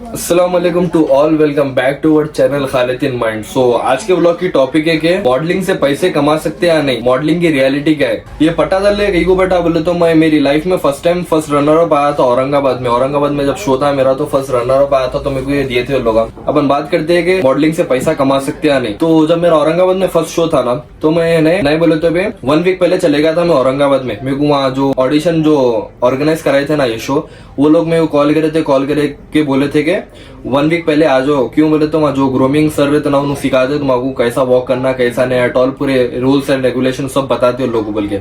अस्सलाम वालेकुम to all, welcome back to our channel Khalid in mind. So आज के ब्लॉग की टॉपिक है कि मॉडलिंग से पैसे कमा सकते हैं या नहीं, मॉडलिंग की रियलिटी क्या है ये पता चल कहीं को बेटा बोले तो मैं मेरी लाइफ में फर्स्ट रनर अप आया था औरंगाबाद में जब शो था मेरा, तो फर्स्ट रनर अप आया था तो मेरे को ये दिए थे लोग। अपन बात करते हैं कि मॉडलिंग से पैसा कमा सकते हैं या नहीं। तो जब मेरा औरंगाबाद में फर्स्ट शो था ना, तो मैं नहीं बोले तो 1 वीक पहले चले गया था मैं औरंगाबाद में। मेरे को वहाँ जो ऑडिशन जो ऑर्गेनाइज कराए थे ना ये शो, वो लोग मेरे को कॉल करे के बोले थे कि 1 वीक पहले आ जाओ। क्यों बोले तो वहाँ जो ग्रूमिंग सर रहते ना उन्होंने सिखा दे तुमको कैसा वॉक करना कैसा नहीं, एट ऑल पूरे रूल्स एंड रेगुलेशन सब बताते हो लोगों बोल के।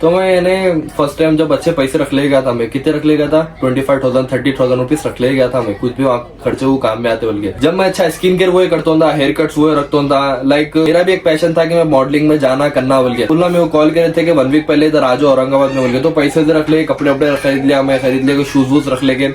तो मैं फर्स्ट टाइम जब अच्छे पैसे रख ले गया था, मैं कितने रख ले गया था 25,000 30,000 रुपीज रख ले गया था मैं, कुछ भी खर्चे वो काम में आते बोल के। जब मैं अच्छा स्किन केयर वो करता था, हेयर कट्स वो रखता था, लाइक मेरा भी एक पैशन था कि मैं मॉडलिंग में जाना करना बोल के। बोलना मेरे को कॉल करे थे कि 1 वीक पहले इधर आ जाओ औरंगाबाद में बोल के। तो पैसे रख ले, कपड़े वपड़े खरीद लिया, मैं खरीद लिया, शूज वूज रख लेके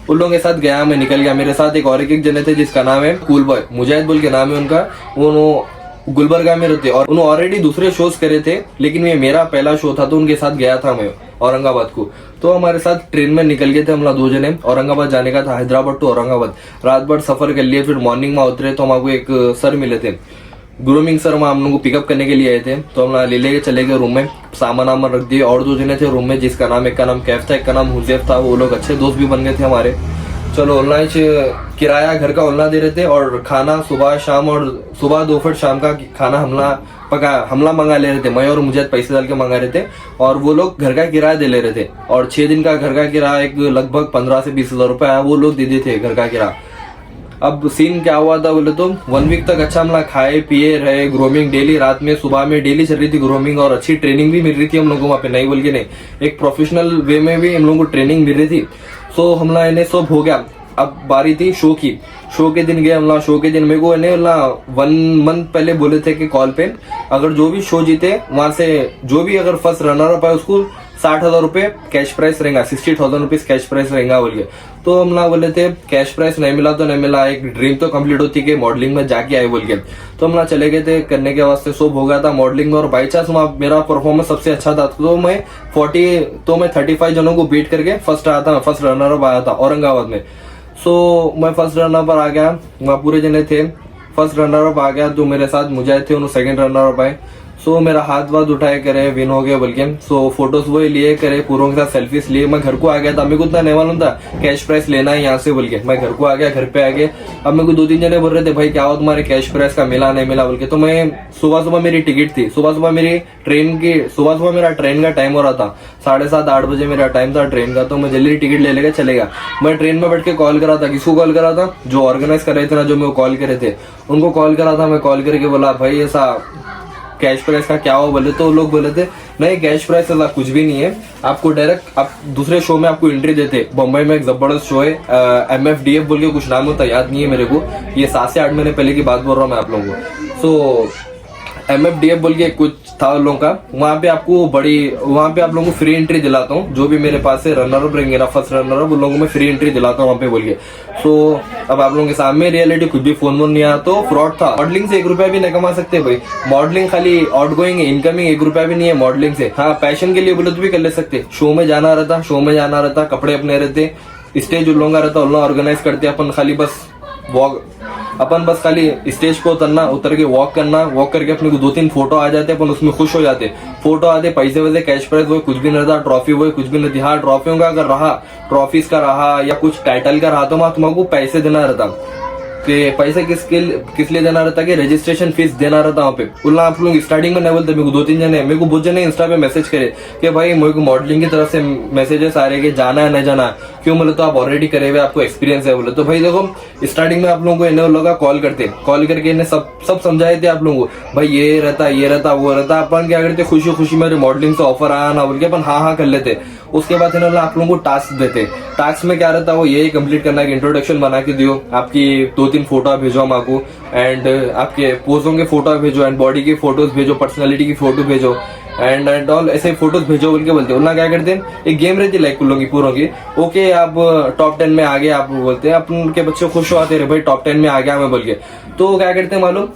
उन लोगों के साथ गया, मैं निकल गया। मेरे साथ एक जने थे जिसका नाम है कूल बॉय, मुजाहिद बोल के नाम है उनका। वो गुलबर्गा में रहते और उन्होंने ऑलरेडी दूसरे शोज करे थे, लेकिन ये मेरा पहला शो था तो उनके साथ गया था मैं औरंगाबाद को। तो हमारे साथ ट्रेन में निकल गए थे हम लोग 2 जने। औरंगाबाद जाने का था, हैदराबाद टू औरंगाबाद। रात भर सफर कर लिए, फिर मॉर्निंग में उतरे तो हमको एक सर मिले थे ग्रूमिंग सर, वहाँ हम लोग को पिकअप करने के लिए आए थे। तो हम ले लेके चले गए रूम में, सामान वामान रख दिए। और 2 जने थे रूम में, जिसका नाम एक का नाम कैफ था, एक का नाम हुजैफ था। वो लोग अच्छे दोस्त भी बन गए थे हमारे। चलो ऑनलाइन किराया घर का ऑनलाइन दे रहे थे और खाना सुबह शाम और सुबह दोपहर शाम का खाना हमला मंगा ले रहे थे। मैं और मुझे पैसे डाल के मंगा रहे थे और वो लोग घर का किराया दे ले रहे थे। और 6 दिन का घर का किराया एक लगभग 15 से 20 हजार रुपए वो लोग दे दिए थे घर का किराया। अब सीन क्या हुआ था बोले तो 1 वीक तक अच्छा हम लोग खाए पिए रहे, ग्रूमिंग डेली रात में सुबह में डेली चल रही थी ग्रूमिंग, और अच्छी ट्रेनिंग भी मिल रही थी हम लोगों को वहाँ पे, नहीं बोल के नहीं, एक प्रोफेशनल वे में भी हम लोगों को ट्रेनिंग मिल रही थी। सो हम लोग इन्हें सब हो गया। अब बारी थी शो की। शो के दिन गए हम लोग। शो के दिन मेरे को 1 मंथ पहले बोले थे कि कॉल पे अगर जो भी शो जीते वहां से जो भी अगर फर्स्ट रनर अप है उसको 60,000 रुपए कैश प्राइस रहेगा, 60,000 रुपीज कैश प्राइस रहेगा बोल के। तो हम लोग बोले थे कैश प्राइस नहीं मिला तो नहीं मिला, एक ड्रीम तो कंप्लीट होती कि मॉडलिंग में जाके आए बोल के। तो हम लोग चले गए थे करने के वास्ते, सब हो गया था मॉडलिंग में। और बाई चांस मेरा परफॉर्मेंस सबसे अच्छा था तो मैं 35 जनों को बीट करके फर्स्ट आया था, फर्स्ट रनर अप आया था औरंगाबाद में। सो मैं फर्स्ट रनर पर आ गया, वहाँ पूरे जने थे। फर्स्ट रनर अप आ गया तो मेरे साथ मुजाहिद थे, उन्होंने सेकंड रनर अप आए। सो मेरा हाथ वाथ उठाए करे विन हो गया बोल के। सो फोटोज वो लिए करे, पूरों के साथ सेल्फीज लिए। मैं घर को आ गया था, मेरे को उतना नहीं मालूम था कैश प्राइस लेना है यहाँ से बोल के। मैं घर को आ गया, घर पे आ गए। अब मेरे को 2-3 जने बोल रहे थे भाई क्या हो तुम्हारे कैश प्राइस का मिला नहीं मिला बोल के। तो मैं सुबह मेरी टिकट थी, सुबह मेरा ट्रेन का टाइम हो रहा था, 7:30-8 बजे मेरा टाइम था ट्रेन का। तो मैं जल्दी टिकट ले लेकर चलेगा। मैं ट्रेन में बैठ के कॉल करा था, किसको कॉल करा था, जो ऑर्गेनाइज कर रहे थे ना, जो मेरे को कॉल करे थे उनको कॉल करा था। मैं कॉल करके बोला भाई ऐसा कैश प्राइस का क्या हो बोले। तो लोग बोले थे नहीं कैश प्राइस ऐसा कुछ भी नहीं है, आपको डायरेक्ट आप दूसरे शो में आपको एंट्री देते। बम्बई में एक जबरदस्त शो है MFDF बोल के कुछ नाम होता, याद नहीं है मेरे को, ये 7 से 8 महीने पहले की बात बोल रहा हूँ मैं आप लोगों को। सो MFDF बोल के कुछ था लोगों का, वहाँ पे आप लोगों को फ्री एंट्री दिलाता हूँ। जो भी मेरे पास से रनर अप रहेंगे ना, फर्स्ट रनर अप, उन लोगों को मैं फ्री एंट्री दिलाता हूँ वहाँ पे बोल के। सो अब आप लोगों के सामने रियलिटी कुछ भी फोन नहीं आया तो फ्रॉड था। मॉडलिंग से 1 रुपया भी नहीं कमा सकते भाई। मॉडलिंग खाली आउट गोइंग इनकमिंग 1 रुपया भी नहीं है मॉडलिंग से। हाँ पैशन के लिए बोले तो भी कर ले सकते। शो में जाना रहता, कपड़े अपने रहते, स्टेज उन लोगों का रहता, उन लोग ऑर्गेनाइज करते। अपन बस खाली स्टेज को उतर के वॉक करके अपने को 2-3 फोटो आ जाते, अपन उसमें खुश हो जाते। फोटो आते, पैसे वैसे कैश प्राइस वो कुछ भी नहीं रहता, ट्रॉफी वो कुछ भी नहीं थी। हाँ ट्रॉफियों का अगर रहा, ट्रॉफीज का रहा या कुछ टाइटल का रहा तो वहां तुमको पैसे देना रहता। कि पैसे किस लिए देना रहता कि रजिस्ट्रेशन फीस देना रहता वहाँ पे। उल्ला आप लोग स्टार्टिंग में नहीं बोलते। मेरे को 2-3 जने, मेरे को बहुत जने इंस्टा पे मैसेज करे कि भाई मेरे को मॉडलिंग की तरफ से मैसेजेस आ रहे कि जाना है नहीं जाना। क्यों बोले तो आप ऑलरेडी करे हुए, आपको एक्सपीरियंस है बोले। तो भाई देखो स्टार्टिंग में आप लोगों को इन्हें लोग कॉल करके इन्हें सब समझाए थे आप लोगों को, भाई ये रहता वो रहता। अपन क्या करते, खुशी मेरे मॉडलिंग से ऑफर आया ना बोल के अपन हाँ कर लेते। उसके बाद इन्होंने आप लोगों को टास्क देते। टास्क में क्या रहता है वो यही कंप्लीट करना है, इंट्रोडक्शन बना के दियो, आपकी 2-3 फोटो भेजो हम आपको, एंड आपके पोजों के फोटो भेजो, एंड बॉडी की फोटोज भेजो, पर्सनालिटी की फोटो भेजो, एंड ऑल ऐसे फोटोज भेजो बोल के बोलते। उन्ना क्या करते हैं, एक गेम रहती है लाइक कुल्लों की पूरों की। ओके आप टॉप 10 में आ गए, आप बोलते हैं अपन के बच्चे खुश हो आते रहे भाई टॉप 10 में आ गया मैं बोल के। तो क्या करते हैं मालूम,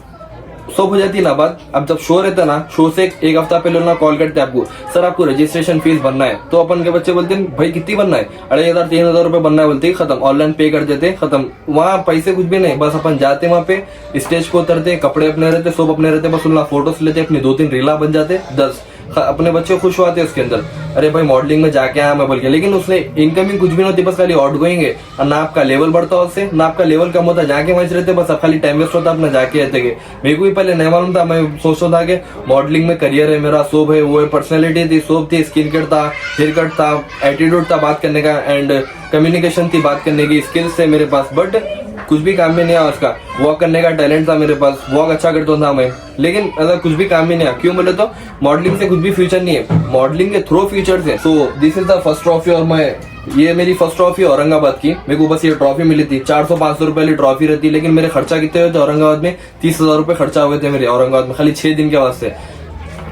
सब हो जाती है ना बात। अब जब शो रहता ना, शो से एक हफ्ता पहले ना कॉल करते आपको, सर आपको रजिस्ट्रेशन फीस भरना है। तो अपन के बच्चे बोलते हैं भाई कितनी भरना है, 2,500 3,000 रुपए भरना है, बोलते खत्म, ऑनलाइन पे कर देते खत्म। वहाँ पैसे कुछ भी नहीं, बस अपन जाते वहाँ पे, स्टेज को उतरते, कपड़े अपने रहते, सब अपने रहते, बस उनका फोटोस लेते, अपनी 2-3 रीला बन जाते, 10 अपने बच्चे खुश होते हैं उसके अंदर, अरे भाई मॉडलिंग में जाके आया मैं बोल के। लेकिन उसने इनकमिंग कुछ भी नहीं होती, बस खाली आउट गोइंग है, और ना आपका लेवल बढ़ता उससे, ना आपका लेवल कम होता, जाके वहीं रहते, बस अब खाली टाइम वेस्ट होता अपना जाके रहते के। मेरे को भी पहले नहीं मालूम था, मैं सोचता था कि मॉडलिंग में करियर है मेरा, सोब है, वो पर्सनैलिटी थी, सोब थी, स्किन कट था, हेयर कट था, एटीट्यूड था बात करने का, एंड कम्युनिकेशन थी, बात करने की स्किल्स थे मेरे पास, बट कुछ भी काम में नहीं आया उसका। वॉक करने का टैलेंट था मेरे पास, वॉक अच्छा करता था मैं, लेकिन अगर कुछ भी काम में नहीं आया। क्यों बोले तो मॉडलिंग से कुछ भी फ्यूचर नहीं है, मॉडलिंग के थ्रू फ्यूचर है। So this is the first trophy, और मैं ये मेरी फर्स्ट ट्रॉफी औरंगाबाद की। मेरे को बस ये ट्रॉफी मिली थी, 400-500 रुपए वाली ट्रॉफी रहती, लेकिन मेरे खर्चा कितने हुए थे औरंगाबाद में, 30,000 रुपए खर्चा हुए थे मेरे औरंगाबाद में, खाली 6 दिन के वास्ते।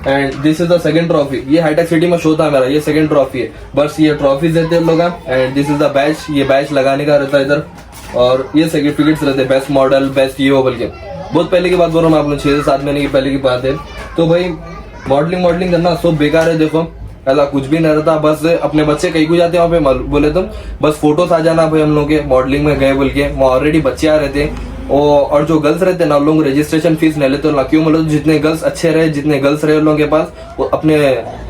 And this is the second trophy, ये हाईटेक सिटी में शो था मेरा, ये सेकंड ट्रॉफी है। बस ये ट्रॉफीज देते हैं लोग। And this is the batch, ये बैच लगाने का रहता है इधर, और ये सर्टिफिकेट्स रहते हैं, बेस्ट मॉडल, बेस्ट ये वो बोल के। बहुत पहले की बात बोल रहा हूँ मैं, आप लोग 6 से 7 महीने की पहले की बात है। तो भाई मॉडलिंग करना सब बेकार है। देखो ऐसा कुछ भी नहीं रहता, बस अपने बच्चे कहीं को जाते हैं वहाँ पे, बोले तुम बस फोटोस आ जाना भाई हम लोग के मॉडलिंग में गए बोल के, वहाँ ऑलरेडी बच्चे आ रहे थे। और जो गर्ल्स रहते हैं ना, उन लोग रजिस्ट्रेशन फीस नहीं लेते ना। क्यों मतलब जितने गर्ल्स अच्छे रहे, जितने गर्ल्स रहे उन लोगों के पास, वो अपने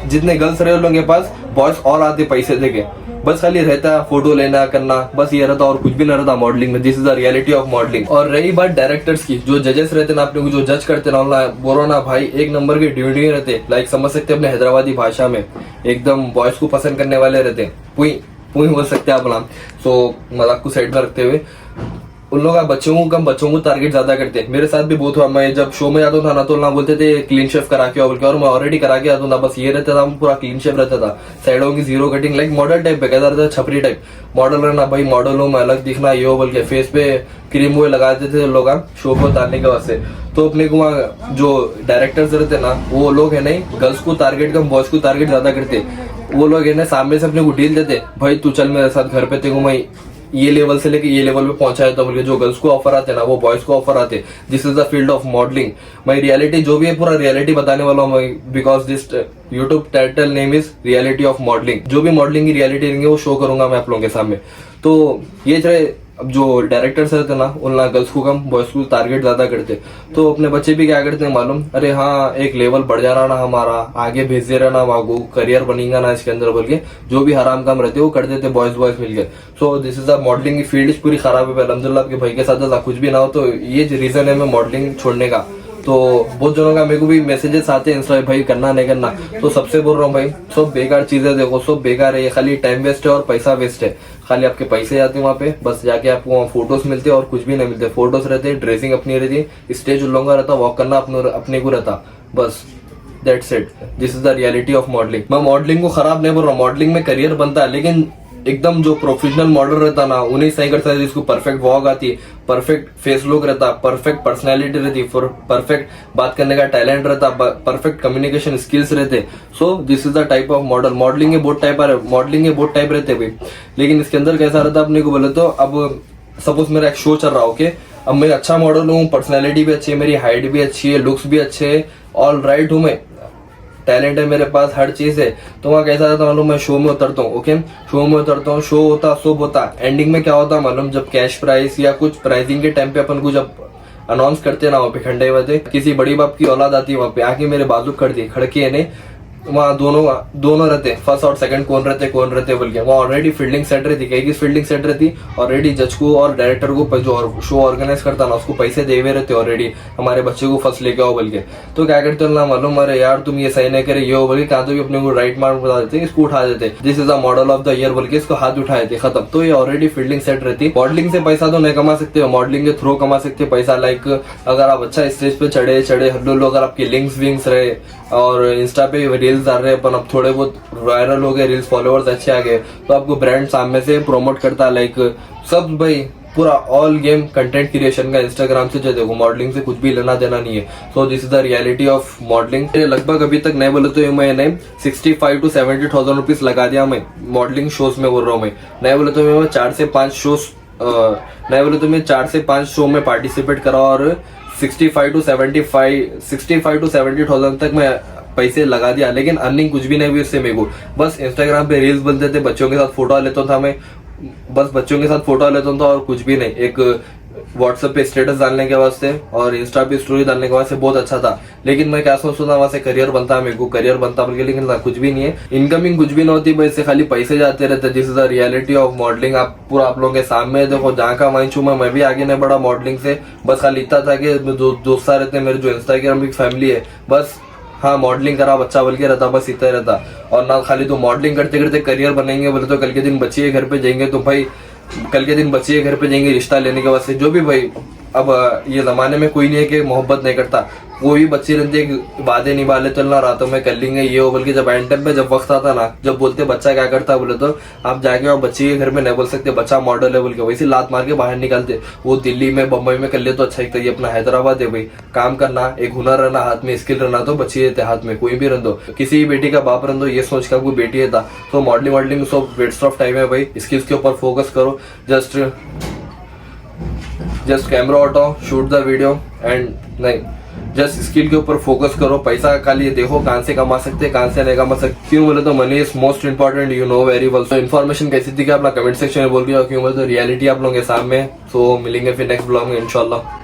जितने गर्ल्स रहे उन लोगों के पास बॉयज और आते पैसे देके, बस खाली रहता फोटो लेना करना, बस ये रहता और कुछ भी नहीं रहता मॉडलिंग में। This is the reality of modelling. और रही बात डायरेक्टर्स की, जो जजेस रहते ना अपने को, जो जज करते ना, बोलो ना भाई एक नंबर के ड्यूटी रहते, लाइक समझ सकते अपने हैदराबादी भाषा में, एकदम बॉयज को पसंद करने वाले रहते, पुई पुई बोल सकते हैं आप नाम। सो मजाक को साइड में रखते हुए, उन लोग बच्चों को कम, बच्चों को टारगेट ज्यादा करते हैं। मेरे साथ भी बहुत हुआ, मैं जब शो में जाता था ना, तो ना बोलते थे क्लीन शेव करा के आओ बोल के, और मैं ऑलरेडी करा के आता था, बस ये रहता था पूरा क्लीन शेव रहता था, साइडों की zero cutting, like model type पे कहता रहता, छपरी टाइप मॉडल रहना भाई, मॉडल हो में अलग दिखना ये हो बोल के, फेस पे क्रीम वो लगा देते थे लोग शो को उतारने के वास्ते। तो अपने को वहाँ जो डायरेक्टर्स रहते ना, वो लोग है नहीं, गर्ल्स को टारगेट कम, बॉयज को टारगेट ज्यादा करते। वो लोग है ना सामने से अपने को डील देते, भाई तू चल मेरे साथ घर पे, तेरे को मैं ये लेवल से लेके ये लेवल पे पहुंचाया था बोल के। जो गर्ल्स को ऑफर आते ना, वो बॉयज को ऑफर आते। This is the field of modelling. मैं रियलिटी जो भी है पूरा रियलिटी बताने वाला हूँ, because this YouTube title name is reality of modelling. जो भी मॉडलिंग की रियलिटी रहेंगे वो शो करूंगा मैं आप लोगों के सामने। तो ये रहे, अब जो डायरेक्टर्स रहते ना, उन गर्ल्स को कम, बॉयज को टारगेट ज्यादा करते। तो अपने बच्चे भी क्या करते हैं मालूम, अरे हाँ एक लेवल बढ़ जा रहा ना हमारा, आगे भेज दे रहा ना, वागू करियर बनेगा ना इसके अंदर बोल के, जो भी हराम काम रहते वो कर देते बॉयज मिलकर। So this is the modelling की फील्ड पूरी खराब है। अलहमदुलिल्लाह आपके भाई के साथ कुछ भी ना हो, तो ये रीजन है मैं मॉडलिंग छोड़ने का। तो बहुत जनों का मेरे को भी मैसेजेस आते हैं इंस्टा, भाई करना नहीं करना। तो सबसे बोल रहा हूँ भाई, सब बेकार चीजें, देखो सब बेकार है, ये खाली टाइम वेस्ट है और पैसा वेस्ट है। खाली आपके पैसे जाते हैं वहाँ पे, बस जाके आपको वहाँ फोटोज मिलते हैं और कुछ भी नहीं मिलते। फोटोज रहते हैं, ड्रेसिंग अपनी रहती है, स्टेज उल्लंघा रहता, वॉक करना अपने को रहता, बस that's it. This is the reality of modelling. मैं मॉडलिंग को खराब नहीं बोल रहा हूँ, मॉडलिंग में करियर बनता है, लेकिन एकदम जो प्रोफेशनल मॉडल रहता ना, उन्हें सही कर सकता है, जिसको परफेक्ट वॉक आती है, परफेक्ट फेस लुक रहता, परफेक्ट पर्सनैलिटी रहती, परफेक्ट बात करने का टैलेंट रहता, परफेक्ट कम्युनिकेशन स्किल्स रहते। So this is the type of model. Modelling के बहुत टाइप रहते भाई, लेकिन इसके अंदर कैसा रहता अपने को बोले तो, अब सपोज मेरा एक शो चल रहा हो, अब मैं अच्छा मॉडल हूँ, पर्सनैलिटी भी अच्छी है, मेरी हाइट भी अच्छी है, लुक्स भी अच्छे है, ऑल राइट हूँ मैं, टैलेंट है मेरे पास, हर चीज है। तो वहाँ कैसा रहता मालूम, मैं शो में उतरता हूँ, ओके, शो में उतरता हूँ, शो होता सब होता, एंडिंग में क्या होता मालूम, जब कैश प्राइस या कुछ प्राइसिंग के टाइम पे अपन को जब अनाउंस करते ना, वहाँ पे खंडे हुए, किसी बड़ी बाप की औलाद आती है वहाँ पे, आके मेरे बाजू खड़की है नहीं, वहाँ दोनों रहते, फर्स्ट और सेकंड कौन रहते बोल के, वहाँ ऑलरेडी फील्डिंग सेट रहती, कहीं की फील्डिंग सेट रहती ऑलरेडी। जज को और डायरेक्टर को जो शो ऑर्गेनाइज करता ना, उसको पैसे दे हुए रहते ऑलरेडी, हमारे बच्चे को फर्स्ट लेके आओ बोल के। तो क्या करते ना मालूम, अरे यार तुम ये सही नहीं करे, ये हो बोल के, कहाँ तो भी अपने को राइट मार्क बता देते, इसको उठा देते, this is the model of the year बोल के, इसको हाथ उठाए थे, खत्म। तो ये ऑलरेडी फील्डिंग सेट रहती। मॉडलिंग से पैसा तो नहीं कमा सकते, मॉडलिंग के थ्रू कमा सकते पैसा। लाइक अगर आप अच्छा स्टेज पे चढ़े हल्लो, अगर आपके लिंक्स विंग्स रहे और इंस्टा पे रील्स डाल रहे अपन, अब थोड़े बहुत वायरल हो गए, रील्स फॉलोअर्स अच्छे आ गए, तो आपको ब्रांड सामने से प्रमोट करता है। लाइक सब भाई पूरा ऑल गेम कंटेंट क्रिएशन का इंस्टाग्राम से, जो देखो मॉडलिंग से कुछ भी लेना देना नहीं है। So this is the reality of modelling. लगभग अभी तक नहीं बोले तो मैंने 65 to 70,000 रुपीज लगा दिया मैं मॉडलिंग शोज में, बोल रहा हूँ मैं, नहीं बोले तो मैं 4 से 5 शो में पार्टिसिपेट करा और 65 to 70,000 तक मैं पैसे लगा दिया, लेकिन अर्निंग कुछ भी नहीं हुई उससे मेरे को। बस इंस्टाग्राम पे रील्स बनते थे, बच्चों के साथ फोटो लेता था मैं, बस बच्चों के साथ फोटो लेता था और कुछ भी नहीं। एक व्हाट्सएप पे स्टेटस डालने के वास्ते और इंस्टा पे स्टोरी डालने के वास्ते बहुत अच्छा था, लेकिन मैं क्या सोचता था वहां से करियर बनता, मेरे को करियर बनता बोल के, लेकिन कुछ भी नहीं है, इनकमिंग कुछ भी नहीं होती, बस इससे खाली पैसे जाते रहते। This is the reality of modelling. आप पूरा आप लोगों के सामने है, देखो जहाँ का मैं छू मैं भी आगे नहीं बढ़ा मॉडलिंग से। बस खाली इतना था कि दोस्त रहते मेरे, जो इंस्टाग्राम की फैमिली है, बस हाँ मॉडलिंग करा बच्चा बोल के रहता, बस इतना रहता। और ना खाली तो मॉडलिंग करते करते करियर बनेंगे बोले तो कल के दिन बच्चे घर पे जाएंगे, तो भाई कल के दिन बच्चे घर पे जाएंगे रिश्ता लेने के वास्ते, जो भी भाई। अब ये जमाने में कोई नहीं है कि मोहब्बत नहीं करता, कोई भी बच्चे रहते वादे निभा ले, चलना रातों में कर लेंगे ये हो बोल के। जब एंड टाइम पे जब वक्त आता ना, जब बोलते बच्चा क्या करता बोले तो आप जाके और बच्चे के घर में नहीं बोल सकते बच्चा मॉडल है बोल के, वैसे लात मार के बाहर निकालते। वो दिल्ली में बम्बई में कर ले तो अच्छा, ये अपना हैदराबाद है भाई, काम करना, एक हुनर रहना हाथ में, स्किल रहना, तो बच्चे रहते हाथ में, कोई भी रह दो, किसी भी बेटी का बाप रह दो, ये सोच का कोई बेटी है था। तो मॉडलिंग सब वेस्ट ऑफ टाइम है भाई, स्किल्स के ऊपर फोकस करो। जस्ट कैमरा उठाओ, शूट द वीडियो एंड नहीं, जस्ट स्किल के ऊपर फोकस करो। पैसा का लिए देखो कहां से कमा सकते हैं, कहां से नहीं कमा सकते। क्यों बोले तो money is most important, you know very well. So information कैसी थी कि अपना कमेंट सेक्शन में बोल के, क्यों बोले तो रियलिटी आप लोगों के सामने। सो मिलेंगे फिर नेक्स्ट ब्लॉग में इंशाल्लाह।